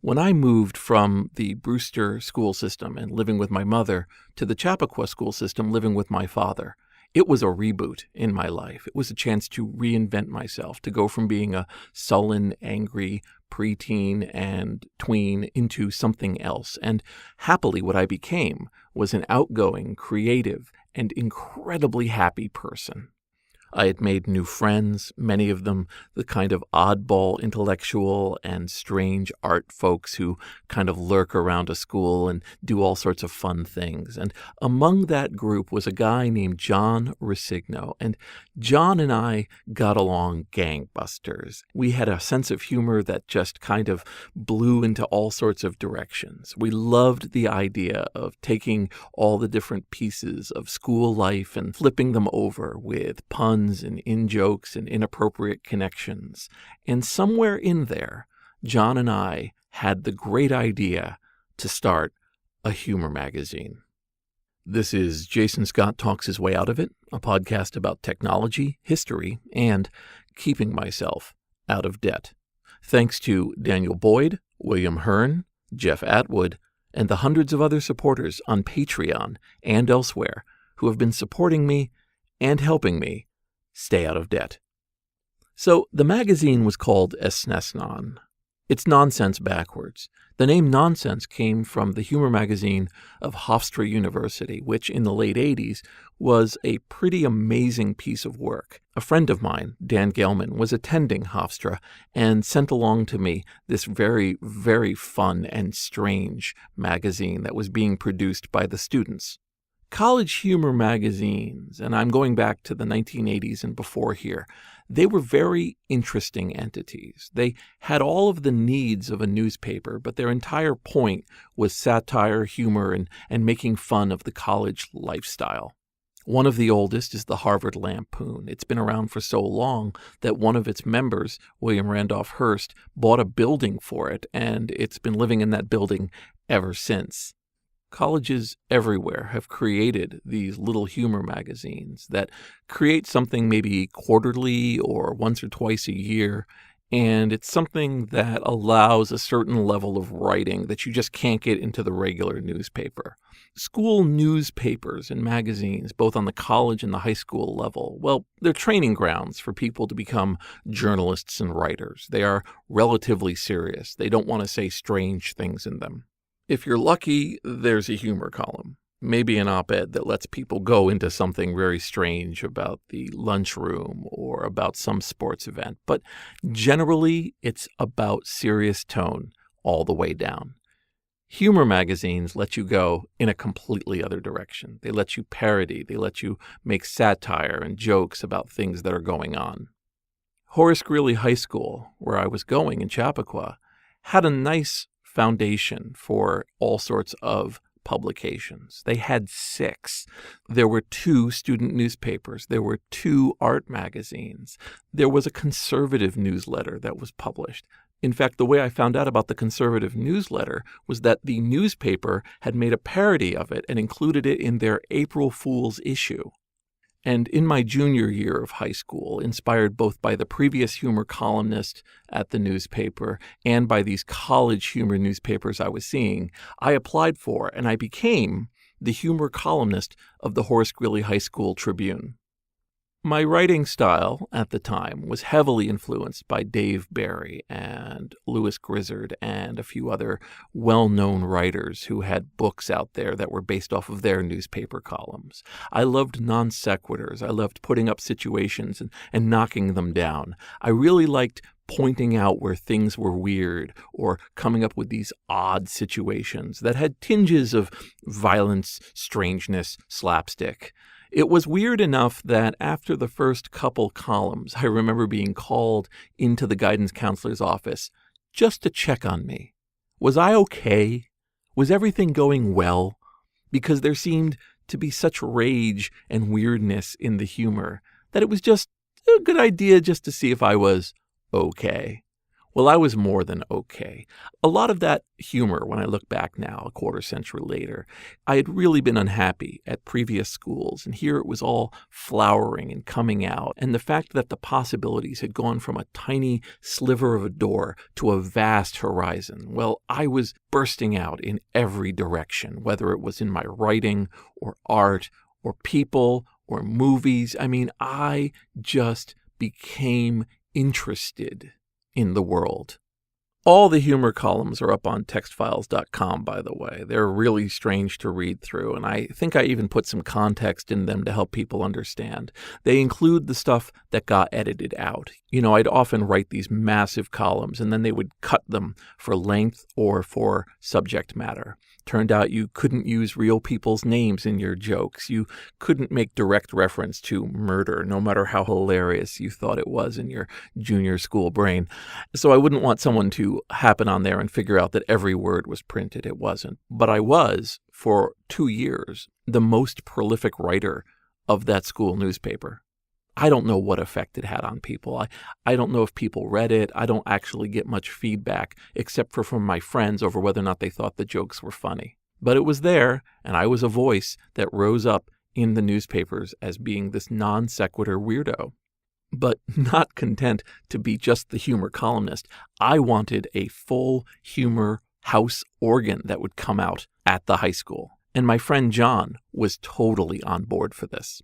When I moved from the Brewster school system and living with my mother to the Chappaqua school system living with my father, it was a reboot in my life. It was a chance to reinvent myself, to go from being a sullen, angry preteen and tween into something else. And happily, what I became was an outgoing, creative, and incredibly happy person. I had made new friends, many of them the kind of oddball intellectual and strange art folks who kind of lurk around a school and do all sorts of fun things. And among that group was a guy named John Risigno, and John and I got along gangbusters. We had a sense of humor that just kind of blew into all sorts of directions. We loved the idea of taking all the different pieces of school life and flipping them over with puns and in-jokes and inappropriate connections. And somewhere in there, John and I had the great idea to start a humor magazine. This is Jason Scott Talks His Way Out of It, a podcast about technology, history, and keeping myself out of debt. Thanks to Daniel Boyd, William Hearn, Jeff Atwood, and the hundreds of other supporters on Patreon and elsewhere who have been supporting me and helping me stay out of debt. So the magazine was called EsnesnoN. It's nonsense backwards. The name nonsense came from the humor magazine of Hofstra University, which in the late 80s was a pretty amazing piece of work. A friend of mine, Dan Gelman, was attending Hofstra and sent along to me this very, very fun and strange magazine that was being produced by the students. College humor magazines, and I'm going back to the 1980s and before here, they were very interesting entities. They had all of the needs of a newspaper, but their entire point was satire, humor, and making fun of the college lifestyle. One of the oldest is the Harvard Lampoon. It's been around for so long that one of its members, William Randolph Hearst, bought a building for it, and it's been living in that building ever since. Colleges everywhere have created these little humor magazines that create something maybe quarterly or once or twice a year, and it's something that allows a certain level of writing that you just can't get into the regular newspaper. School newspapers and magazines, both on the college and the high school level, well, they're training grounds for people to become journalists and writers. They are relatively serious. They don't want to say strange things in them. If you're lucky, there's a humor column, maybe an op-ed that lets people go into something very strange about the lunchroom or about some sports event. But generally, it's about serious tone all the way down. Humor magazines let you go in a completely other direction. They let you parody. They let you make satire and jokes about things that are going on. Horace Greeley High School, where I was going in Chappaqua, had a nice foundation for all sorts of publications. They had 6. There were 2 student newspapers. There were 2 art magazines. There was a conservative newsletter that was published. In fact, the way I found out about the conservative newsletter was that the newspaper had made a parody of it and included it in their April Fool's issue. And in my junior year of high school, inspired both by the previous humor columnist at the newspaper and by these college humor newspapers I was seeing, I applied for and I became the humor columnist of the Horace Greeley High School Tribune. My writing style at the time was heavily influenced by Dave Barry and Louis Grizzard and a few other well-known writers who had books out there that were based off of their newspaper columns. I loved non sequiturs. I loved putting up situations and knocking them down. I really liked pointing out where things were weird or coming up with these odd situations that had tinges of violence, strangeness, slapstick. It was weird enough that after the first couple columns, I remember being called into the guidance counselor's office just to check on me. Was I okay? Was everything going well? Because there seemed to be such rage and weirdness in the humor that it was just a good idea just to see if I was okay. Well, I was more than okay. A lot of that humor, when I look back now, a quarter century later, I had really been unhappy at previous schools, and here it was all flowering and coming out. And the fact that the possibilities had gone from a tiny sliver of a door to a vast horizon, well, I was bursting out in every direction, whether it was in my writing or art or people or movies. I mean, I just became interested in the world. All the humor columns are up on textfiles.com, by the way. They're really strange to read through, and I think I even put some context in them to help people understand. They include the stuff that got edited out. I'd often write these massive columns, and then they would cut them for length or for subject matter. Turned out you couldn't use real people's names in your jokes. You couldn't make direct reference to murder, no matter how hilarious you thought it was in your junior school brain. So I wouldn't want someone to happen on there and figure out that every word was printed. It wasn't. But I was, for 2 years, the most prolific writer of that school newspaper. I don't know what effect it had on people. I don't know if people read it. I don't actually get much feedback, except for from my friends over whether or not they thought the jokes were funny. But it was there, and I was a voice that rose up in the newspapers as being this non sequitur weirdo. But not content to be just the humor columnist, I wanted a full humor house organ that would come out at the high school. And my friend John was totally on board for this.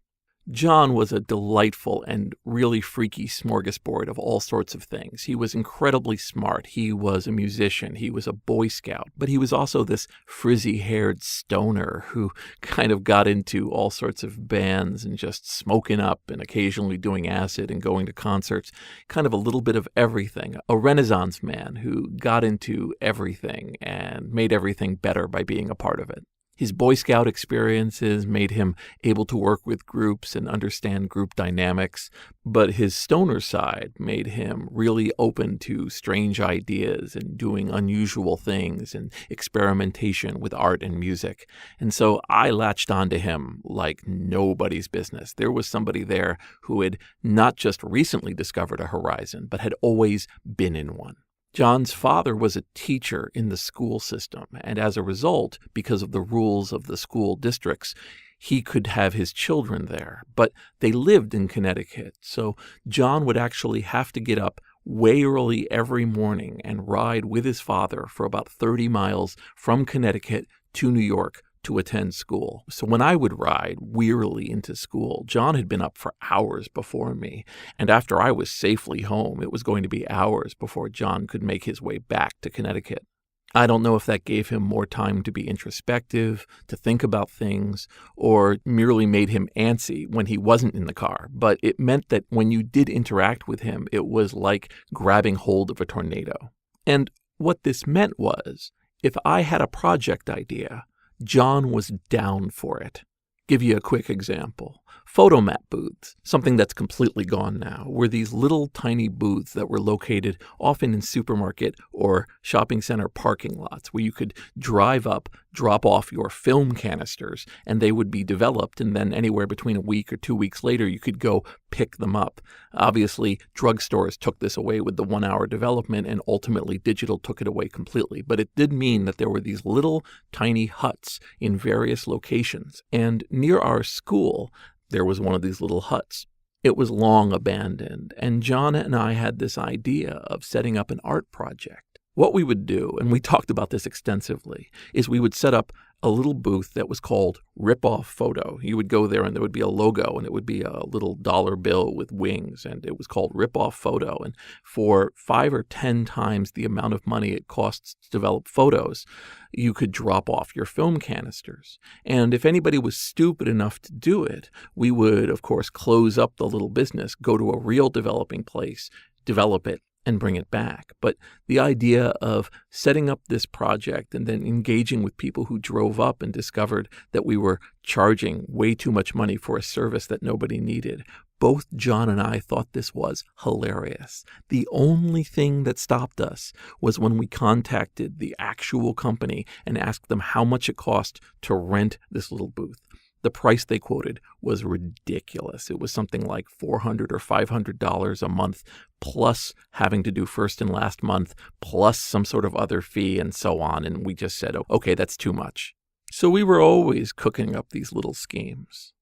John was a delightful and really freaky smorgasbord of all sorts of things. He was incredibly smart. He was a musician. He was a Boy Scout. But he was also this frizzy-haired stoner who kind of got into all sorts of bands and just smoking up and occasionally doing acid and going to concerts. Kind of a little bit of everything. A Renaissance man who got into everything and made everything better by being a part of it. His Boy Scout experiences made him able to work with groups and understand group dynamics, but his stoner side made him really open to strange ideas and doing unusual things and experimentation with art and music. And so I latched onto him like nobody's business. There was somebody there who had not just recently discovered a horizon, but had always been in one. John's father was a teacher in the school system, and as a result, because of the rules of the school districts, he could have his children there. But they lived in Connecticut, so John would actually have to get up way early every morning and ride with his father for about 30 miles from Connecticut to New York to attend school. So when I would ride wearily into school, John had been up for hours before me. And after I was safely home, it was going to be hours before John could make his way back to Connecticut. I don't know if that gave him more time to be introspective, to think about things, or merely made him antsy when he wasn't in the car. But it meant that when you did interact with him, it was like grabbing hold of a tornado. And what this meant was, if I had a project idea, John was down for it. Give you a quick example. Photomat booths, something that's completely gone now, were these little tiny booths that were located often in supermarket or shopping center parking lots where you could drive up, drop off your film canisters, and they would be developed, and then anywhere between a week or 2 weeks later, you could go pick them up. Obviously, drugstores took this away with the 1-hour development, and ultimately digital took it away completely. But it did mean that there were these little tiny huts in various locations, and near our school, there was one of these little huts. It was long abandoned, and John and I had this idea of setting up an art project. What we would do, and we talked about this extensively, is we would set up a little booth that was called Ripoff Photo. You would go there and there would be a logo and it would be a little dollar bill with wings, and it was called Ripoff Photo. And for 5 or 10 times the amount of money it costs to develop photos, you could drop off your film canisters. And if anybody was stupid enough to do it, we would, of course, close up the little business, go to a real developing place, develop it, and bring it back. But the idea of setting up this project and then engaging with people who drove up and discovered that we were charging way too much money for a service that nobody needed, both John and I thought this was hilarious. The only thing that stopped us was when we contacted the actual company and asked them how much it cost to rent this little booth. The price they quoted was ridiculous. It was something like $400 or $500 a month, plus having to do first and last month, plus some sort of other fee and so on. And we just said, okay, that's too much. So we were always cooking up these little schemes.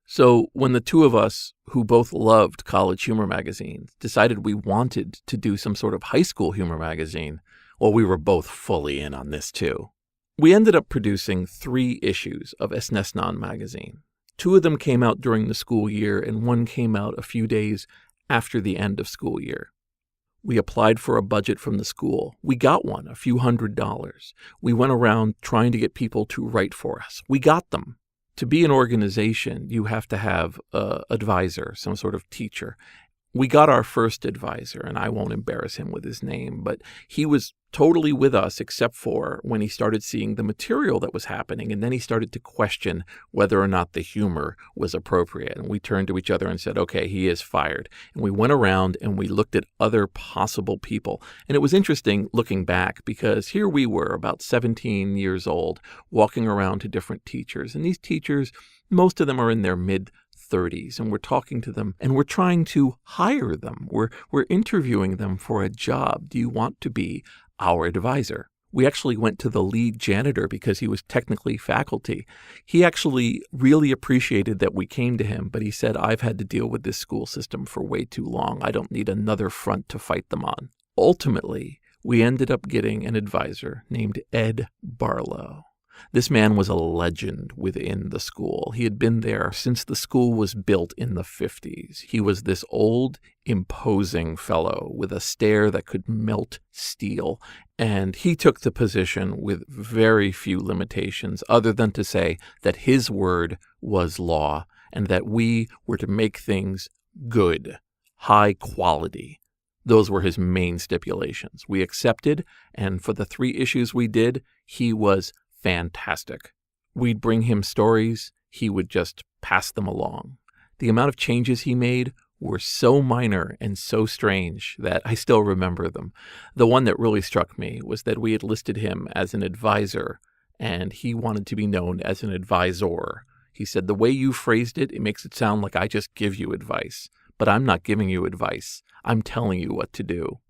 So when the two of us, who both loved college humor magazines, decided we wanted to do some sort of high school humor magazine, well, we were both fully in on this too. We ended up producing 3 issues of EsnesnoN magazine. 2 of them came out during the school year, and 1 came out a few days after the end of school year. We applied for a budget from the school. We got one, a few $100s. We went around trying to get people to write for us. We got them. To be an organization, you have to have an advisor, some sort of teacher. We got our first advisor, and I won't embarrass him with his name, but he was totally with us except for when he started seeing the material that was happening, and then he started to question whether or not the humor was appropriate. And we turned to each other and said, okay, he is fired. And we went around and we looked at other possible people. And it was interesting looking back, because here we were about 17 years old, walking around to different teachers. And these teachers, most of them are in their mid-30s, and we're talking to them and we're trying to hire them. We're interviewing them for a job. Do you want to be our advisor? We actually went to the lead janitor because he was technically faculty. He actually really appreciated that we came to him, but he said, I've had to deal with this school system for way too long. I don't need another front to fight them on. Ultimately, we ended up getting an advisor named Ed Barlow. This man was a legend within the school. He had been there since the school was built in the 50s. He was this old, imposing fellow with a stare that could melt steel. And he took the position with very few limitations other than to say that his word was law and that we were to make things good, high quality. Those were his main stipulations. We accepted, and for the 3 issues we did, he was fantastic. We'd bring him stories, he would just pass them along. The amount of changes he made were so minor and so strange that I still remember them. The one that really struck me was that we had listed him as an advisor, and he wanted to be known as an advisor. He said, the way you phrased it, it makes it sound like I just give you advice. But I'm not giving you advice. I'm telling you what to do.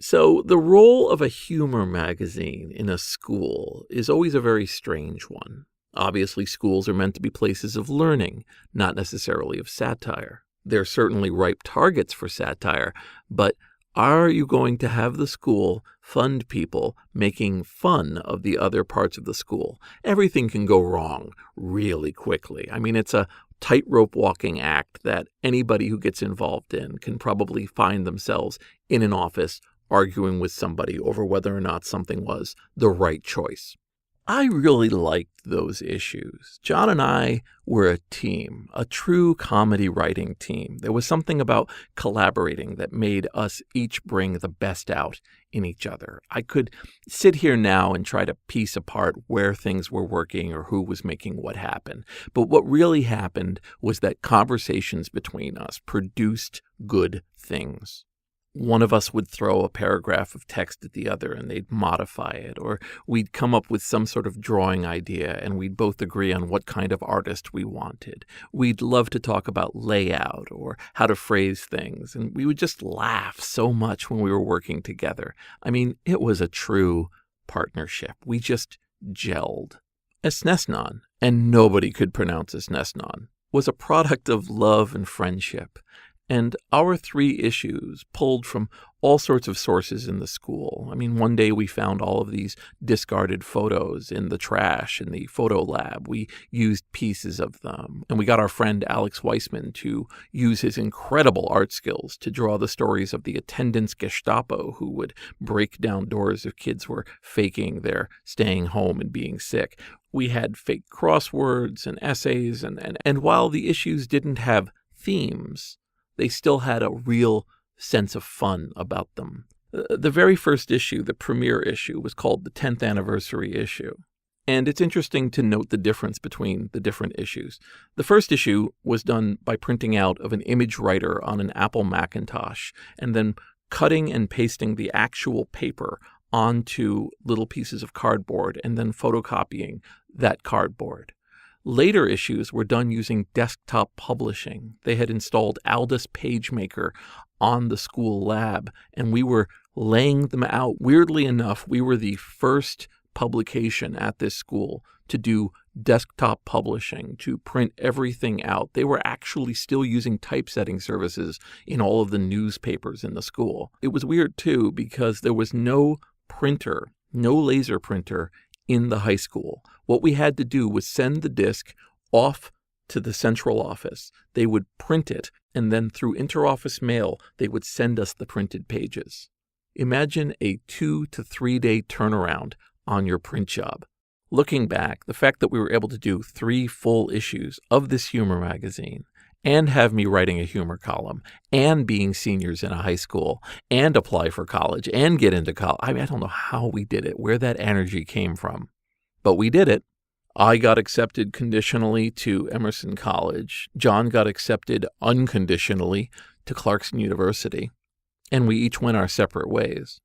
So the role of a humor magazine in a school is always a very strange one. Obviously, schools are meant to be places of learning, not necessarily of satire. They're certainly ripe targets for satire, but are you going to have the school fund people making fun of the other parts of the school? Everything can go wrong really quickly. I mean, it's a tightrope walking act that anybody who gets involved in can probably find themselves in an office arguing with somebody over whether or not something was the right choice. I really liked those issues. John and I were a team, a true comedy writing team. There was something about collaborating that made us each bring the best out in each other. I could sit here now and try to piece apart where things were working or who was making what happen. But what really happened was that conversations between us produced good things. One of us would throw a paragraph of text at the other and they'd modify it, or we'd come up with some sort of drawing idea and we'd both agree on what kind of artist we wanted. We'd love to talk about layout or how to phrase things, and we would just laugh so much when we were working together. I mean, it was a true partnership. We just gelled. EsnesnoN, and nobody could pronounce EsnesnoN, was a product of love and friendship. And our 3 issues pulled from all sorts of sources in the school. I mean, one day we found all of these discarded photos in the trash in the photo lab. We used pieces of them. And we got our friend Alex Weissman to use his incredible art skills to draw the stories of the attendance Gestapo who would break down doors if kids were faking their staying home and being sick. We had fake crosswords and essays. And while the issues didn't have themes, they still had a real sense of fun about them. The very first issue, the premiere issue, was called the 10th anniversary issue. And it's interesting to note the difference between the different issues. The first issue was done by printing out of an image writer on an Apple Macintosh and then cutting and pasting the actual paper onto little pieces of cardboard and then photocopying that cardboard. Later issues were done using desktop publishing. They had installed Aldus PageMaker on the school lab, and we were laying them out. Weirdly enough, we were the first publication at this school to do desktop publishing, to print everything out. They were actually still using typesetting services in all of the newspapers in the school. It was weird, too, because there was no printer, no laser printer in the high school. What we had to do was send the disk off to the central office. They would print it, and then through interoffice mail, they would send us the printed pages. Imagine a 2 to 3 day turnaround on your print job. Looking back, the fact that we were able to do 3 full issues of this humor magazine and have me writing a humor column and being seniors in a high school and apply for college and get into college. I don't know how we did it, where that energy came from, but we did it. I got accepted conditionally to Emerson College. John got accepted unconditionally to Clarkson University, and we each went our separate ways.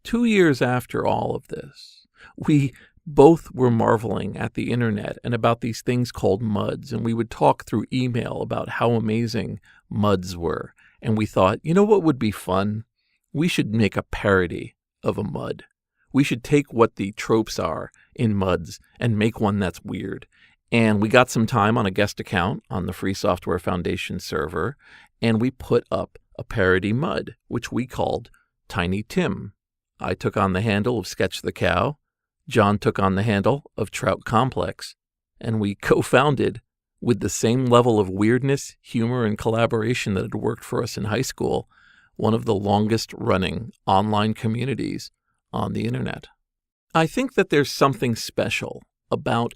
2 years after all of this, we both were marveling at the internet and about these things called MUDs, and we would talk through email about how amazing MUDs were. And we thought, you know what would be fun? We should make a parody of a MUD. We should take what the tropes are in MUDs and make one that's weird. And we got some time on a guest account on the Free Software Foundation server, and we put up a parody MUD, which we called Tiny Tim. I took on the handle of Sketch the Cow. John took on the handle of Trout Complex, and we co-founded, with the same level of weirdness, humor, and collaboration that had worked for us in high school, one of the longest-running online communities on the internet. I think that there's something special about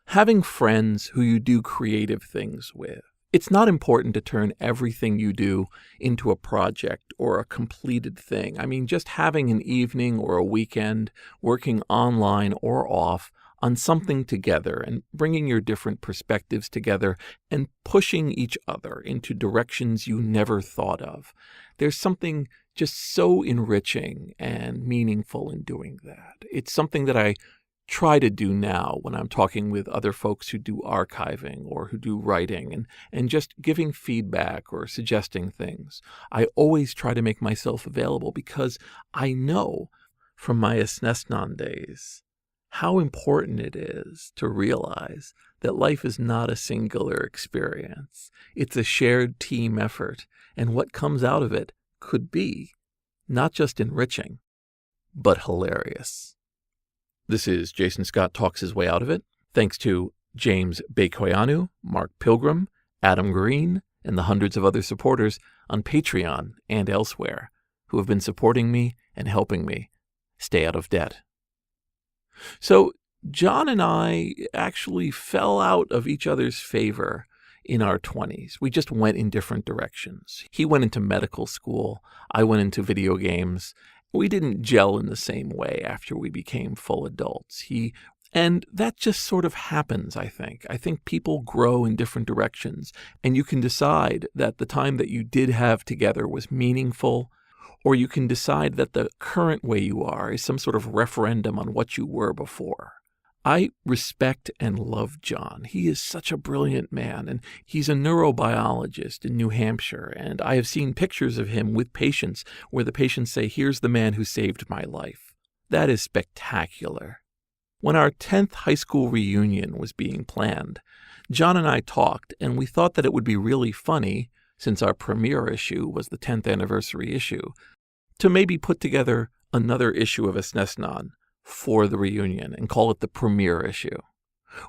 having friends who you do creative things with. It's not important to turn everything you do into a project or a completed thing. I mean, just having an evening or a weekend, working online or off on something together and bringing your different perspectives together and pushing each other into directions you never thought of. There's something just so enriching and meaningful in doing that. It's something that I try to do now when I'm talking with other folks who do archiving or who do writing and just giving feedback or suggesting things. I always try to make myself available because I know from my EsnesnoN days how important it is to realize that life is not a singular experience. It's a shared team effort, and what comes out of it could be not just enriching, but hilarious. This is Jason Scott Talks His Way Out of It. Thanks to James Bekoyanu, Mark Pilgrim, Adam Green, and the hundreds of other supporters on Patreon and elsewhere who have been supporting me and helping me stay out of debt. So John and I actually fell out of each other's favor in our 20s. We just went in different directions. He went into medical school. I went into video games. We didn't gel in the same way after we became full adults. And that just sort of happens, I think. I think people grow in different directions, and you can decide that the time that you did have together was meaningful, or you can decide that the current way you are is some sort of referendum on what you were before. I respect and love John. He is such a brilliant man, and he's a neurobiologist in New Hampshire, and I have seen pictures of him with patients where the patients say, "Here's the man who saved my life." That is spectacular. When our 10th high school reunion was being planned, John and I talked, and we thought that it would be really funny, since our premiere issue was the 10th anniversary issue, to maybe put together another issue of EsnesnoN for the reunion and call it the premiere issue.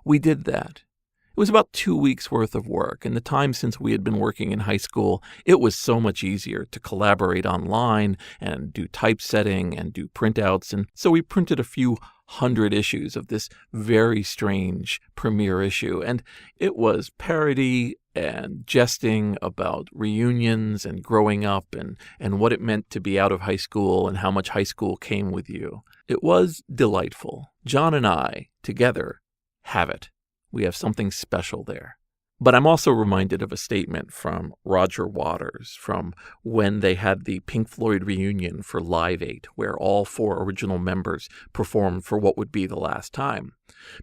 We did that. It was about 2 weeks worth of work. In the time since we had been working in high school, it was so much easier to collaborate online and do typesetting and do printouts. And so we printed a few hundred issues of this very strange premiere issue. And it was parody and jesting about reunions and growing up and what it meant to be out of high school and how much high school came with you. It was delightful. John and I, together, have it. We have something special there. But I'm also reminded of a statement from Roger Waters from when they had the Pink Floyd reunion for Live 8, where all 4 original members performed for what would be the last time.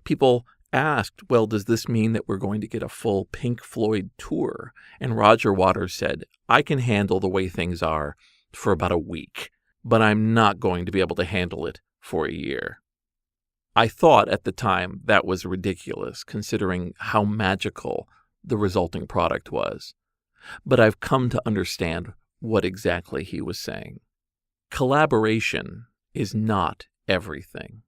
People asked, well, does this mean that we're going to get a full Pink Floyd tour? And Roger Waters said, I can handle the way things are for about a week, but I'm not going to be able to handle it for a year. I thought at the time that was ridiculous, considering how magical the resulting product was. But I've come to understand what exactly he was saying. Collaboration is not everything.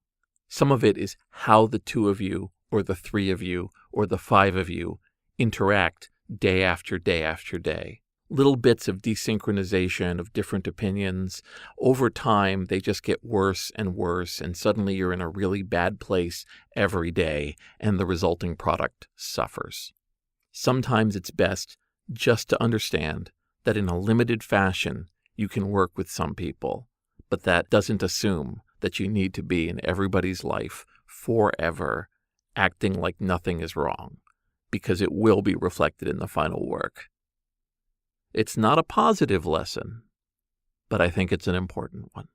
Some of it is how the two of you, or the three of you, or the five of you interact day after day after day. Little bits of desynchronization of different opinions. Over time, they just get worse and worse, and suddenly you're in a really bad place every day, and the resulting product suffers. Sometimes it's best just to understand that in a limited fashion, you can work with some people, but that doesn't assume that you need to be in everybody's life forever, acting like nothing is wrong, because it will be reflected in the final work. It's not a positive lesson, but I think it's an important one.